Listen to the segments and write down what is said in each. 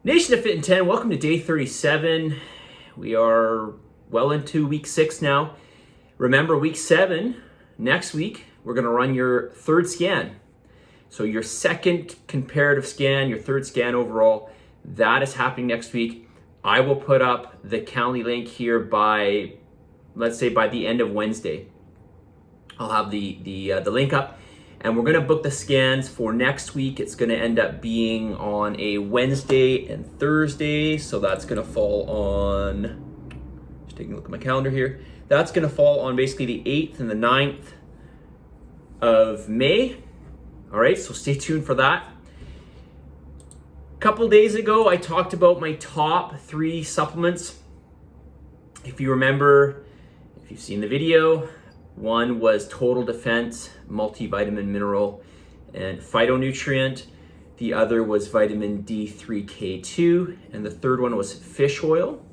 Nation of Fit in 10, welcome to day 37. We are well into week 6 now. Remember, week 7, next week, we're going to run your third scan. So your second comparative scan, your third scan overall, that is happening next week. I will put up the Calendly link here by, let's say, by the end of Wednesday. I'll have the link up. And we're going to book the scans for next week. It's going to end up being on a Wednesday and Thursday. So that's going to fall on, just taking a look at my calendar here. That's going to fall on basically the 8th and the 9th of May. All right, so stay tuned for that. A couple days ago, I talked about my top 3 supplements. If you remember, if you've seen the video, one was Total Defense, multivitamin, mineral, and phytonutrient. The other was vitamin D3K2. And the third one was fish oil,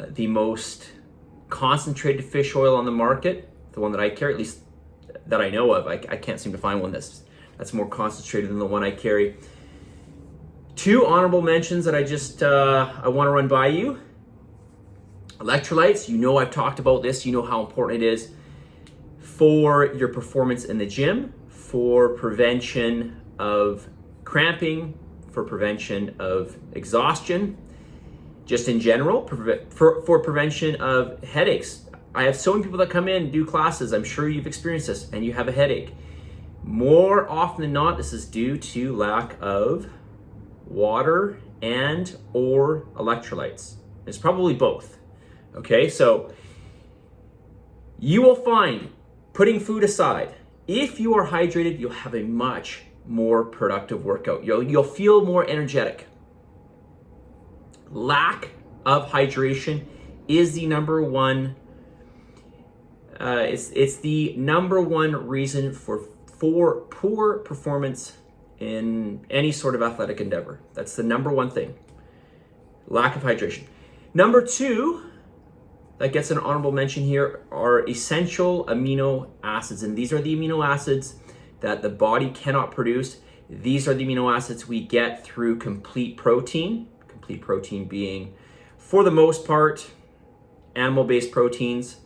the most concentrated fish oil on the market, the one that I carry, at least that I know of. I can't seem to find one that's more concentrated than the one I carry. 2 honorable mentions that I want to run by you. Electrolytes, you know I've talked about this, you know how important it is for your performance in the gym, for prevention of cramping, for prevention of exhaustion, just in general, for prevention of headaches. I have so many people that come in and do classes, I'm sure you've experienced this, and you have a headache. More often than not, this is due to lack of water and or electrolytes. It's probably both. Okay, so you will find, putting food aside, if you are hydrated, you'll have a much more productive workout. You'll feel more energetic. Lack of hydration is the number one. It's the number one reason for poor performance in any sort of athletic endeavor. That's the number one thing. Lack of hydration. Number 2. That gets an honorable mention here are essential amino acids. And these are the amino acids that the body cannot produce. These are the amino acids we get through complete protein. Complete protein being, for the most part, animal-based proteins.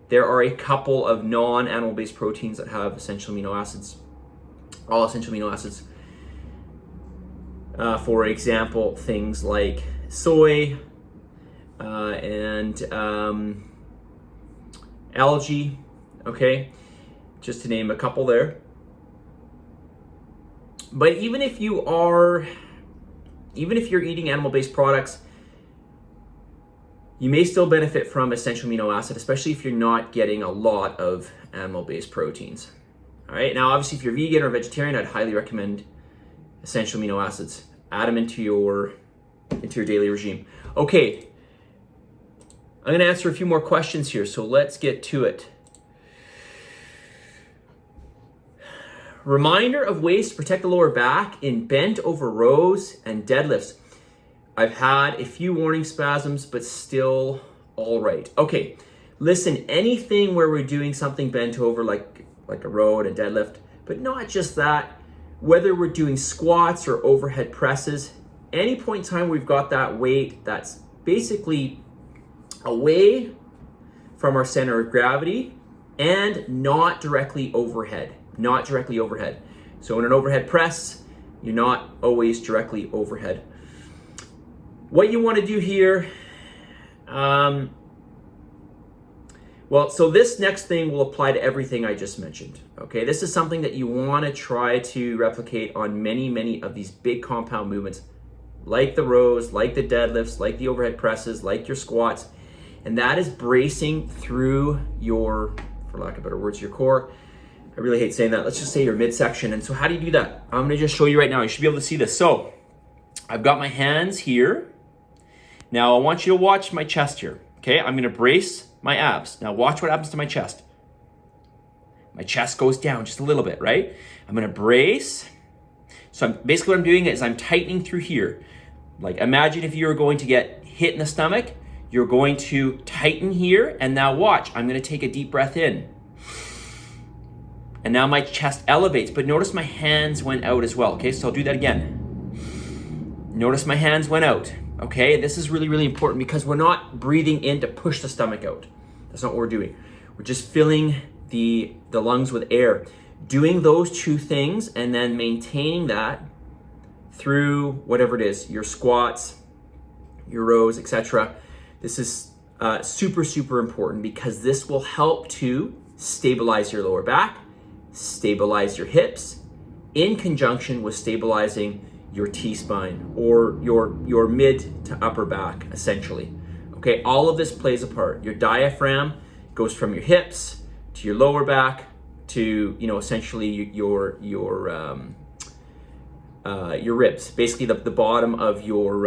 There are a couple of non-animal-based proteins that have essential amino acids. All essential amino acids. For example, things like soy, and algae, okay, just to name a couple there. But even if you're eating animal-based products, you may still benefit from essential amino acid, especially if you're not getting a lot of animal-based proteins. All right, now obviously if you're vegan or vegetarian, I'd highly recommend essential amino acids. Add them into your daily regime. Okay. I'm going to answer a few more questions here, so let's get to it. Reminder of ways to protect the lower back in bent over rows and deadlifts. I've had a few warning spasms, but still all right. Okay, listen, anything where we're doing something bent over like a row and a deadlift, but not just that, whether we're doing squats or overhead presses, any point in time we've got that weight that's basically away from our center of gravity and not directly overhead. So in an overhead press, you're not always directly overhead. What you want to do here, so this next thing will apply to everything I just mentioned. Okay, this is something that you want to try to replicate on many of these big compound movements, like the rows, like the deadlifts, like the overhead presses, like your squats. And that is bracing through your, for lack of better words, your core. I really hate saying that. Let's just say your midsection. And so how do you do that? I'm going to just show you right now. You should be able to see this. So I've got my hands here. Now I want you to watch my chest here. Okay, I'm going to brace my abs. Now watch what happens to my chest. My chest goes down just a little bit, right? I'm going to brace. So basically what I'm doing is I'm tightening through here. Like imagine if you were going to get hit in the stomach. You're going to tighten here, and now watch. I'm going to take a deep breath in. And now my chest elevates, but notice my hands went out as well. Okay, so I'll do that again. Notice my hands went out, okay? This is really, really important because we're not breathing in to push the stomach out. That's not what we're doing. We're just filling the lungs with air. Doing those two things and then maintaining that through whatever it is, your squats, your rows, etc. This is super, super important because this will help to stabilize your lower back, stabilize your hips, in conjunction with stabilizing your T-spine or your mid to upper back, essentially. Okay, all of this plays a part. Your diaphragm goes from your hips to your lower back to, essentially your ribs, basically the bottom of your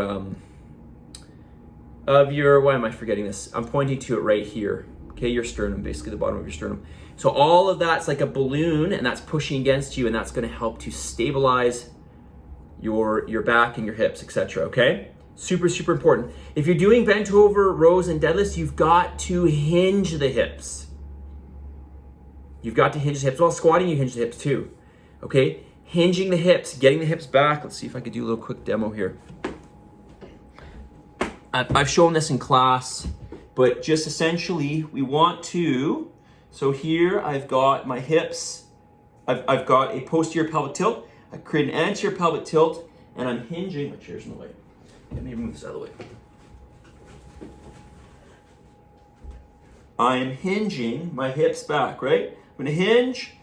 why am I forgetting this? I'm pointing to it right here. Okay, your sternum, basically the bottom of your sternum. So all of that's like a balloon, and that's pushing against you, and that's going to help to stabilize your back and your hips, etc. Okay, super, super important. If you're doing bent over rows and deadlifts, you've got to hinge the hips. You've got to hinge the hips. While squatting, you hinge the hips too. Okay, hinging the hips, getting the hips back. Let's see if I could do a little quick demo here. I've shown this in class, but just essentially we want to, so here I've got my hips, I've got a posterior pelvic tilt, I create an anterior pelvic tilt, and I'm hinging, my chair's in the way. Let me move this out of the way. I'm hinging my hips back, right? I'm gonna hinge,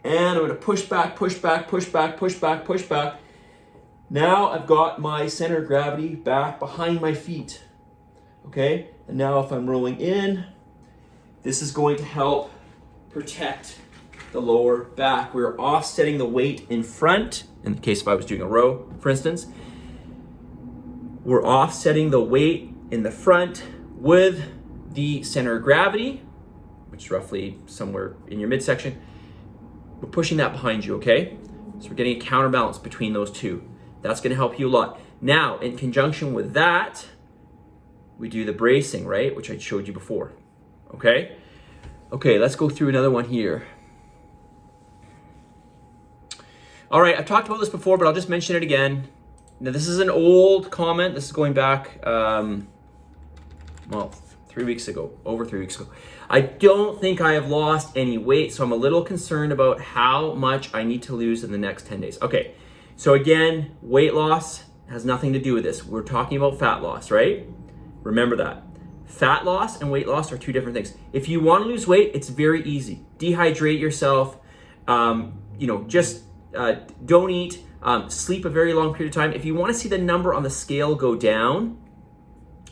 and I'm gonna push back, push back, push back, push back, push back. Now I've got my center of gravity back behind my feet, okay? And now if I'm rolling in, this is going to help protect the lower back. We're offsetting the weight in front, in the case if I was doing a row, for instance. We're offsetting the weight in the front with the center of gravity, which is roughly somewhere in your midsection. We're pushing that behind you, okay? So we're getting a counterbalance between those two. That's gonna help you a lot. Now, in conjunction with that, we do the bracing, right? Which I showed you before, okay? Okay, let's go through another one here. All right, I've talked about this before, but I'll just mention it again. Now, this is an old comment. This is going back, well, 3 weeks ago, over 3 weeks ago. I don't think I have lost any weight, so I'm a little concerned about how much I need to lose in the next 10 days. Okay. So again, weight loss has nothing to do with this. We're talking about fat loss, right? Remember that. Fat loss and weight loss are two different things. If you want to lose weight, it's very easy. Dehydrate yourself, just don't eat, sleep a very long period of time. If you want to see the number on the scale go down,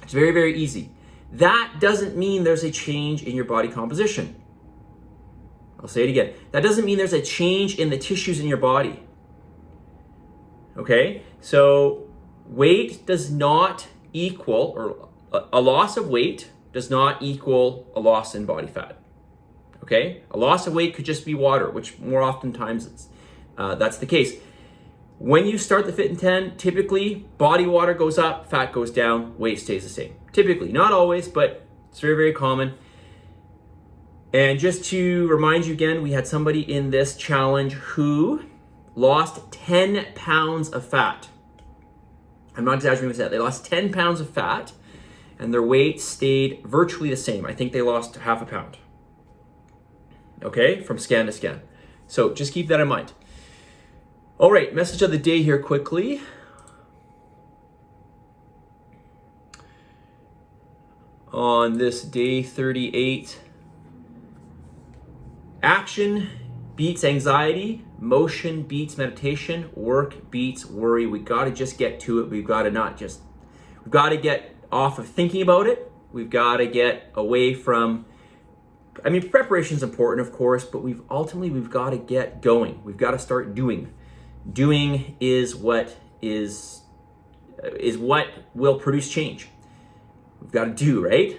it's very, very easy. That doesn't mean there's a change in your body composition. I'll say it again. That doesn't mean there's a change in the tissues in your body. Okay, so weight does not equal, or a loss of weight does not equal a loss in body fat. Okay, a loss of weight could just be water, which more oftentimes that's the case. When you start the Fit in 10, typically body water goes up, fat goes down, weight stays the same. Typically, not always, but it's very, very common. And just to remind you again, we had somebody in this challenge who lost 10 pounds of fat. I'm not exaggerating with that. They lost 10 pounds of fat and their weight stayed virtually the same. I think they lost half a pound. Okay, from scan to scan. So just keep that in mind. All right, message of the day here quickly. On this day 38, action beats anxiety, motion beats meditation, work beats worry. We got to just get to it. We've got to get off of thinking about it. We've got to get away from, preparation is important, of course, but we've got to get going. We've got to start doing. Doing is what will produce change. We've got to do, right?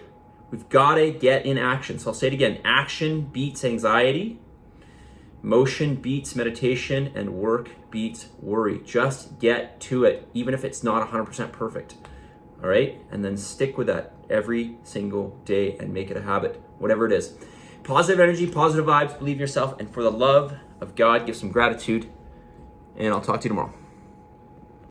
We've got to get in action. So I'll say it again. Action beats anxiety. Motion beats meditation, and work beats worry. Just get to it, even if it's not 100% perfect. All right? And then stick with that every single day and make it a habit, whatever it is. Positive energy, positive vibes, believe in yourself, and for the love of God, give some gratitude. And I'll talk to you tomorrow.